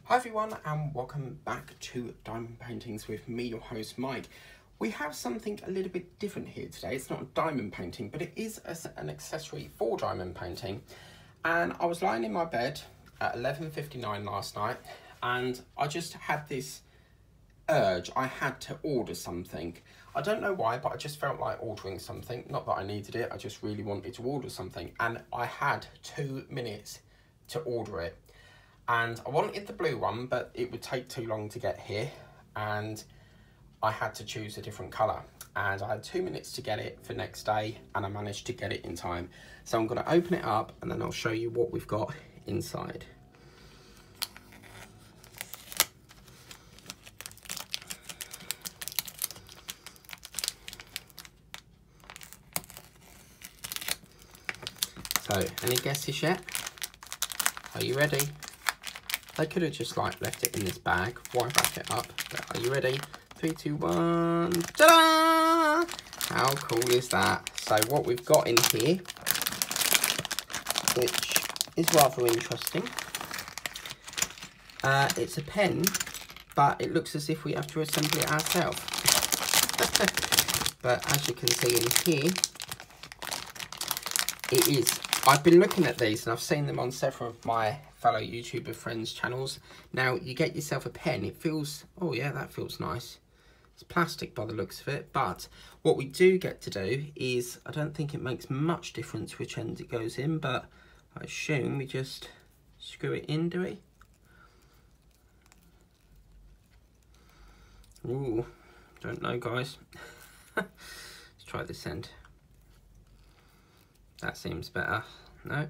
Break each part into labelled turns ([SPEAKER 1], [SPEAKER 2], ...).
[SPEAKER 1] Hi everyone and welcome back to Diamond Paintings with me, your host Mike. We have something a little bit different here today. It's not a diamond painting, but it is an accessory for diamond painting. And I was lying in my bed at 11:59 last night and I just had this urge. I had to order something. I don't know why, but I just felt like ordering something. Not that I needed it, I just really wanted to order something. And I had 2 minutes to order it. And I wanted the blue one, but it would take too long to get here. And I had to choose a different colour. And I had 2 minutes to get it for next day, and I managed to get it in time. So I'm going to open it up, and then I'll show you what we've got inside. So, any guesses yet? Are you ready? They could have just like left it in this bag. Why wrap it up? But are you ready? 3, 2, 1. Ta-da! How cool is that? So what we've got in here, which is rather interesting. It's a pen, but it looks as if we have to assemble it ourselves. But as you can see in here, it is. I've been looking at these and I've seen them on several of my fellow YouTuber friends' channels. Now, you get yourself a pen. It feels, oh yeah, that feels nice. It's plastic by the looks of it. But what we do get to do is, I don't think it makes much difference which end it goes in, but I assume we just screw it in, do we? Ooh, don't know, guys. Let's try this end. That seems better. No.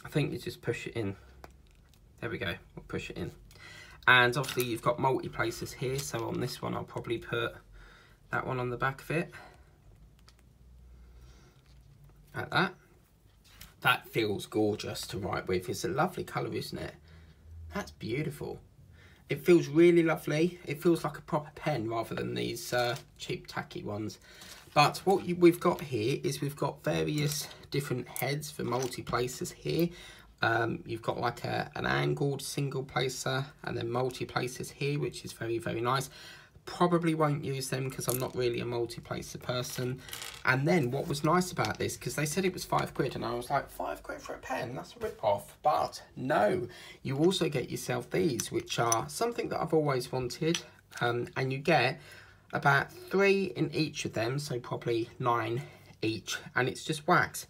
[SPEAKER 1] I think you just push it in. There we go. We'll push it in. And obviously you've got multi-places here. So on this one, I'll probably put that one on the back of it. Like that. That feels gorgeous to write with. It's a lovely colour, isn't it? That's beautiful. It feels really lovely. It feels like a proper pen rather than these cheap tacky ones. But what we've got here is we've got various different heads for multi-placers here. You've got like an angled single placer and then multi-placers here, which is very, very nice. Probably won't use them because I'm not really a multi-placer person. And then what was nice about this, because they said it was £5 and I was like, £5 for a pen, that's a rip-off. But no, you also get yourself these, which are something that I've always wanted. And you get about 3 in each of them, so probably 9 each, and it's just wax.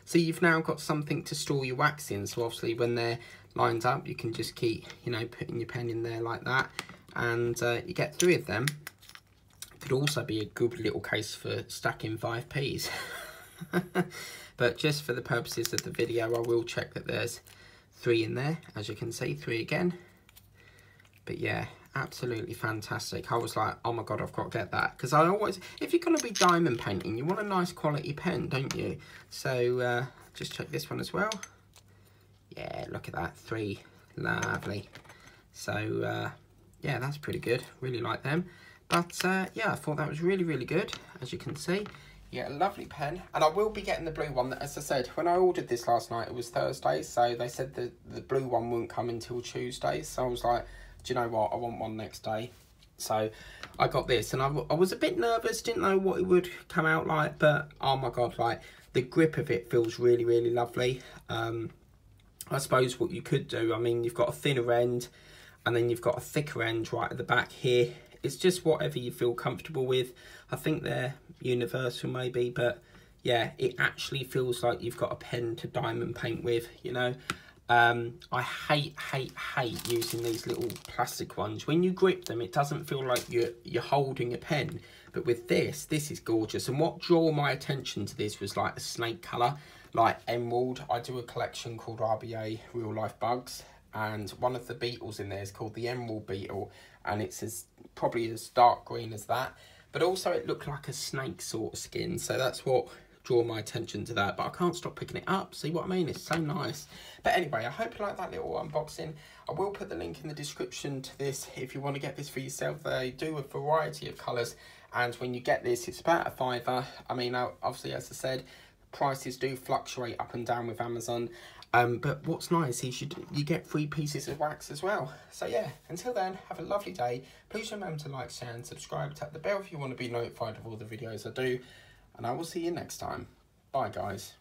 [SPEAKER 1] So you've now got something to store your wax in, so obviously when they're lined up you can just keep, you know, putting your pen in there like that, and you get 3 of them. Could also be a good little case for stacking 5p's. But just for the purposes of the video, I will check that there's 3 in there. As you can see, 3 again. But yeah, absolutely fantastic. I was like, oh my god, I've got to get that, because I always, if you're going to be diamond painting, you want a nice quality pen, don't you? So just check this one as well. Yeah, look at that, 3, lovely. So yeah, that's pretty good, really like them. But yeah, I thought that was really, really good. As you can see, yeah, a lovely pen. And I will be getting the blue one. As I said, when I ordered this last night, it was Thursday, so they said the blue one wouldn't come until Tuesday. So I was like, do you know what, I want one next day. So I got this, and I was a bit nervous, didn't know what it would come out like, but oh my god, like the grip of it feels really, really lovely. I suppose what you could do, I mean, you've got a thinner end and then you've got a thicker end right at the back here. It's just whatever you feel comfortable with. I think they're universal maybe, but yeah, it actually feels like you've got a pen to diamond paint with, you know. I hate using these little plastic ones. When you grip them, it doesn't feel like you're holding a pen. But with this is gorgeous. And what drew my attention to this was like a snake colour, like emerald. I do a collection called RBA Real Life Bugs, and one of the beetles in there is called the emerald beetle, and it's probably as dark green as that. But also it looked like a snake sort of skin, so that's what draw my attention to that. But I can't stop picking it up. See what I mean? It's so nice. But anyway, I hope you like that little unboxing. I will put the link in the description to this if you want to get this for yourself. They do a variety of colours, and when you get this, it's about a £5. I mean, obviously, as I said, prices do fluctuate up and down with Amazon, But what's nice is you get 3 pieces of wax as well. So yeah, until then, have a lovely day. Please remember to like, share and subscribe. Tap the bell if you want to be notified of all the videos I do. And I will see you next time. Bye guys.